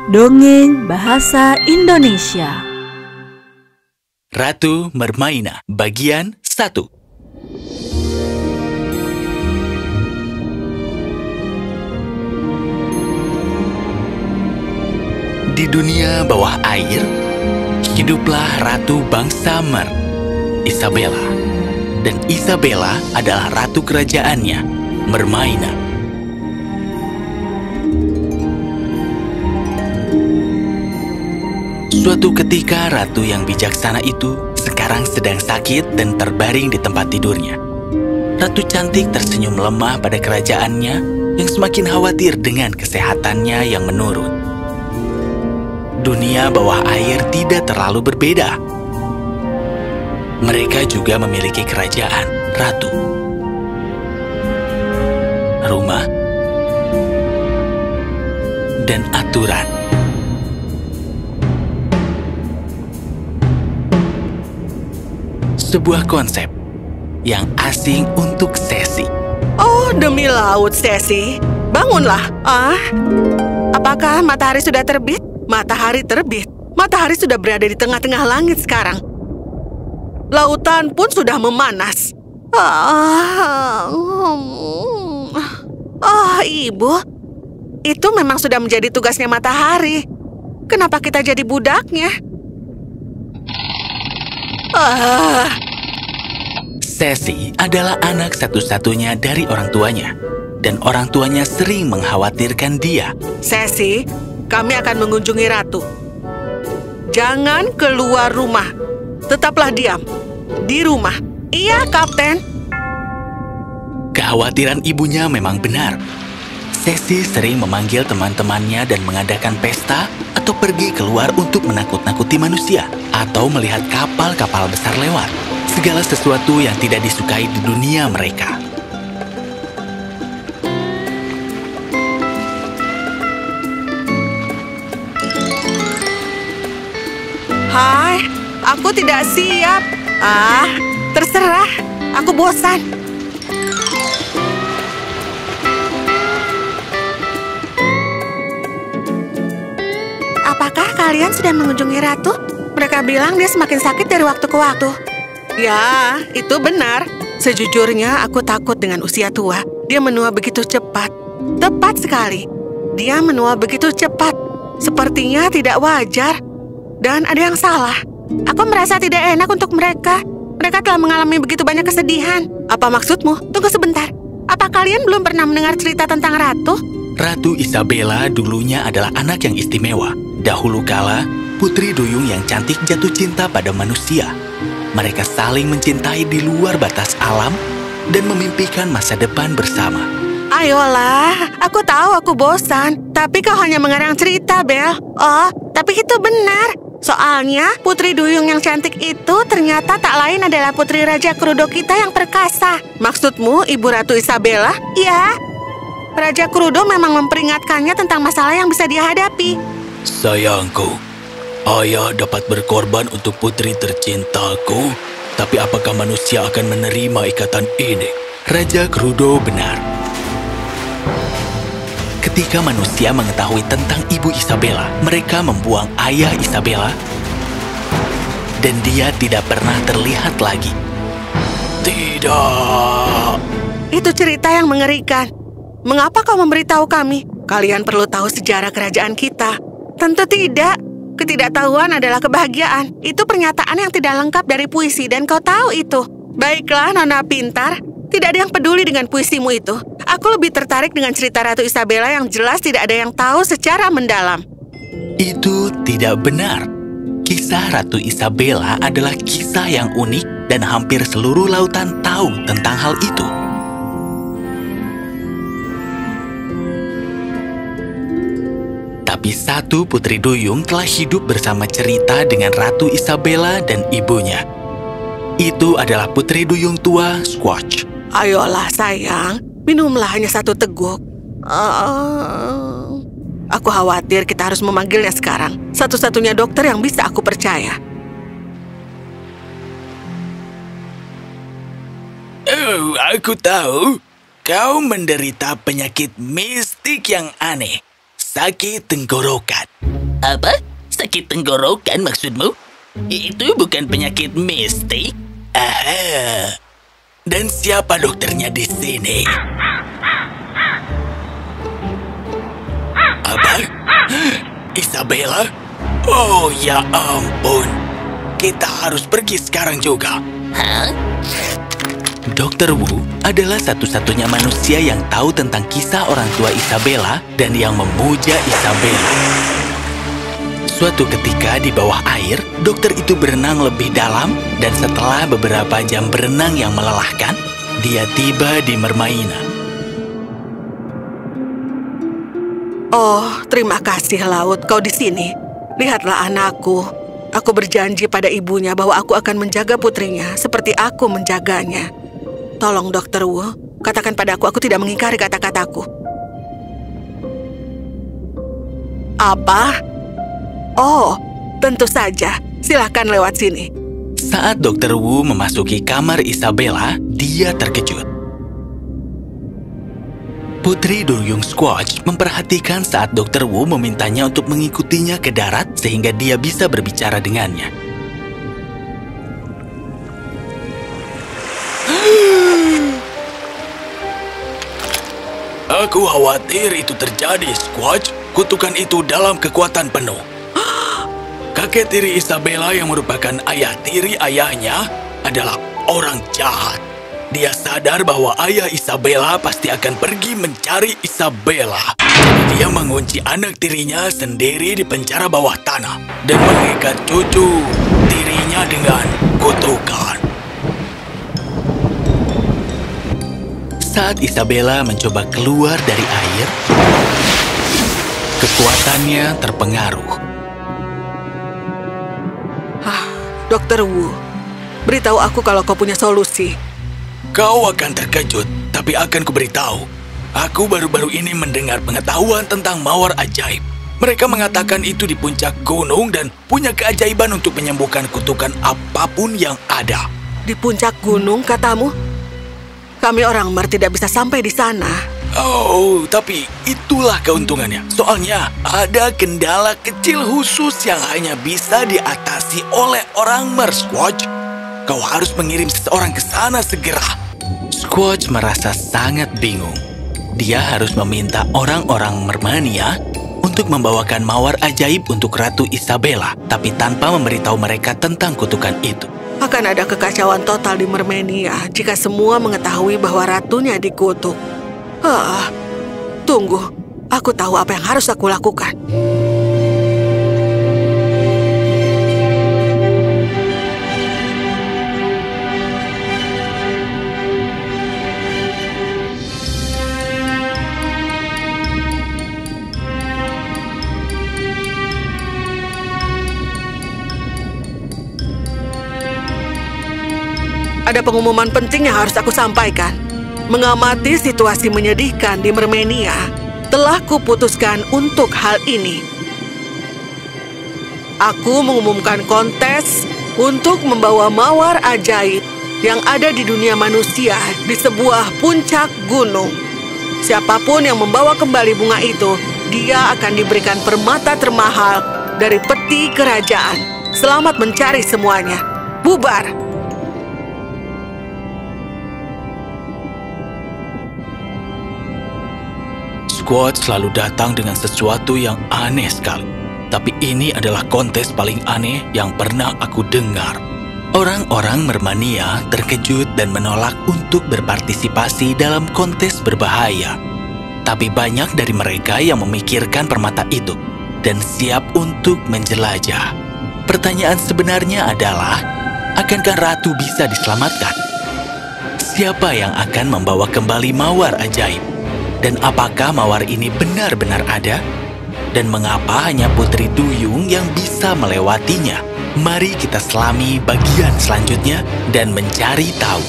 Dongeng Bahasa Indonesia. Ratu Mermaina bagian 1. Di dunia bawah air, hiduplah ratu bangsa Mer, Isabella. Dan Isabella adalah ratu kerajaannya, Mermaina. Suatu ketika ratu yang bijaksana itu sekarang sedang sakit dan terbaring di tempat tidurnya. Ratu cantik tersenyum lemah pada kerajaannya yang semakin khawatir dengan kesehatannya yang menurun. Dunia bawah air tidak terlalu berbeda. Mereka juga memiliki kerajaan, ratu, rumah, dan aturan. Sebuah konsep yang asing untuk Sesi. Oh, demi laut, Sesi. Bangunlah. Apakah matahari sudah terbit? Matahari terbit. Matahari sudah berada di tengah-tengah langit sekarang. Lautan pun sudah memanas. Ibu. Itu memang sudah menjadi tugasnya matahari. Kenapa kita jadi budaknya? Sesi adalah anak satu-satunya dari orang tuanya, dan orang tuanya sering mengkhawatirkan dia. Sesi, kami akan mengunjungi ratu. Jangan keluar rumah. Tetaplah diam. Di rumah. Iya, Kapten. Kekhawatiran ibunya memang benar. Sesi sering memanggil teman-temannya dan mengadakan pesta atau pergi keluar untuk menakut-nakuti manusia atau melihat kapal-kapal besar lewat. Segala sesuatu yang tidak disukai di dunia mereka. Hai, aku tidak siap. Terserah. Aku bosan. Apakah kalian sudah mengunjungi ratu? Mereka bilang dia semakin sakit dari waktu ke waktu. Ya, itu benar. Sejujurnya aku takut dengan usia tua. Dia menua begitu cepat. Tepat sekali. Dia menua begitu cepat. Sepertinya tidak wajar. Dan ada yang salah. Aku merasa tidak enak untuk mereka. Mereka telah mengalami begitu banyak kesedihan. Apa maksudmu? Tunggu sebentar. Apa kalian belum pernah mendengar cerita tentang ratu? Ratu Isabella dulunya adalah anak yang istimewa. Dahulu kala, putri duyung yang cantik jatuh cinta pada manusia. Mereka saling mencintai di luar batas alam dan memimpikan masa depan bersama. Ayolah, aku tahu aku bosan. Tapi kau hanya mengarang cerita, Belle. Oh, tapi itu benar. Soalnya, putri duyung yang cantik itu ternyata tak lain adalah putri Raja Krudo kita yang perkasa. Maksudmu, Ibu Ratu Isabella? Ya. Raja Krudo memang memperingatkannya tentang masalah yang bisa dia hadapi. Sayangku, ayah dapat berkorban untuk putri tercintaku, tapi apakah manusia akan menerima ikatan ini? Raja Krudo benar. Ketika manusia mengetahui tentang Ibu Isabella, mereka membuang ayah Isabella, dan dia tidak pernah terlihat lagi. Tidak. Itu cerita yang mengerikan. Mengapa kau memberitahu kami? Kalian perlu tahu sejarah kerajaan kita. Tentu tidak. Ketidaktahuan adalah kebahagiaan. Itu pernyataan yang tidak lengkap dari puisi dan kau tahu itu. Baiklah, Nona pintar. Tidak ada yang peduli dengan puisimu itu. Aku lebih tertarik dengan cerita Ratu Isabella yang jelas tidak ada yang tahu secara mendalam. Itu tidak benar. Kisah Ratu Isabella adalah kisah yang unik dan hampir seluruh lautan tahu tentang hal itu. Tapi satu putri duyung telah hidup bersama cerita dengan Ratu Isabella dan ibunya. Itu adalah putri duyung tua, Squatch. Ayolah sayang, minumlah hanya satu teguk. Aku khawatir kita harus memanggilnya sekarang. Satu-satunya dokter yang bisa aku percaya. Oh, aku tahu. Kau menderita penyakit mistik yang aneh. sakit tenggorokan. Apa? Sakit tenggorokan maksudmu? Itu bukan penyakit mistik. Aha. Dan siapa dokternya di sini? Apa? Isabella? Oh ya ampun. Kita harus pergi sekarang juga. Hah? Dr. Wu adalah satu-satunya manusia yang tahu tentang kisah orang tua Isabella dan yang memuja Isabella. Suatu ketika di bawah air, dokter itu berenang lebih dalam dan setelah beberapa jam berenang yang melelahkan, dia tiba di Mermaina. Oh, terima kasih laut, kau di sini. Lihatlah anakku. Aku berjanji pada ibunya bahwa aku akan menjaga putrinya seperti aku menjaganya. Tolong Dr. Wu, katakan padaku aku tidak mengingkari kata-kataku. Apa? Oh, tentu saja. Silakan lewat sini. Saat Dr. Wu memasuki kamar Isabella, dia terkejut. Putri Duyung Squatch memperhatikan saat Dr. Wu memintanya untuk mengikutinya ke darat sehingga dia bisa berbicara dengannya. Aku khawatir itu terjadi, Squatch. Kutukan itu dalam kekuatan penuh. Kakek tiri Isabella yang merupakan ayah tiri ayahnya adalah orang jahat. Dia sadar bahwa ayah Isabella pasti akan pergi mencari Isabella. Jadi dia mengunci anak tirinya sendiri di penjara bawah tanah dan mengikat cucu tirinya dengan kutukan. Saat Isabella mencoba keluar dari air, kekuatannya terpengaruh. Dr. Wu, beritahu aku kalau kau punya solusi. Kau akan terkejut, tapi akan kuberitahu. Aku baru-baru ini mendengar pengetahuan tentang mawar ajaib. Mereka mengatakan itu di puncak gunung dan punya keajaiban untuk menyembuhkan kutukan apapun yang ada. Di puncak gunung, katamu? Kami orang Mer tidak bisa sampai di sana. Oh, tapi itulah keuntungannya. Soalnya ada kendala kecil khusus yang hanya bisa diatasi oleh orang Mer, Squatch. Kau harus mengirim seseorang ke sana segera. Squatch merasa sangat bingung. Dia harus meminta orang-orang Mermania untuk membawakan mawar ajaib untuk Ratu Isabella, tapi tanpa memberitahu mereka tentang kutukan itu. Akan ada kekacauan total di Mermenia jika semua mengetahui bahwa ratunya dikutuk. Tunggu, aku tahu apa yang harus aku lakukan. Ada pengumuman penting yang harus aku sampaikan. Mengamati situasi menyedihkan di Mermenia, telah kuputuskan untuk hal ini. Aku mengumumkan kontes untuk membawa mawar ajaib yang ada di dunia manusia di sebuah puncak gunung. Siapapun yang membawa kembali bunga itu, dia akan diberikan permata termahal dari peti kerajaan. Selamat mencari semuanya. Bubar! Squatch selalu datang dengan sesuatu yang aneh sekali. Tapi ini adalah kontes paling aneh yang pernah aku dengar. Orang-orang Mermania terkejut dan menolak untuk berpartisipasi dalam kontes berbahaya. Tapi banyak dari mereka yang memikirkan permata itu dan siap untuk menjelajah. Pertanyaan sebenarnya adalah, akankah ratu bisa diselamatkan? Siapa yang akan membawa kembali mawar ajaib? Dan apakah mawar ini benar-benar ada? Dan mengapa hanya Putri Duyung yang bisa melewatinya? Mari kita selami bagian selanjutnya dan mencari tahu.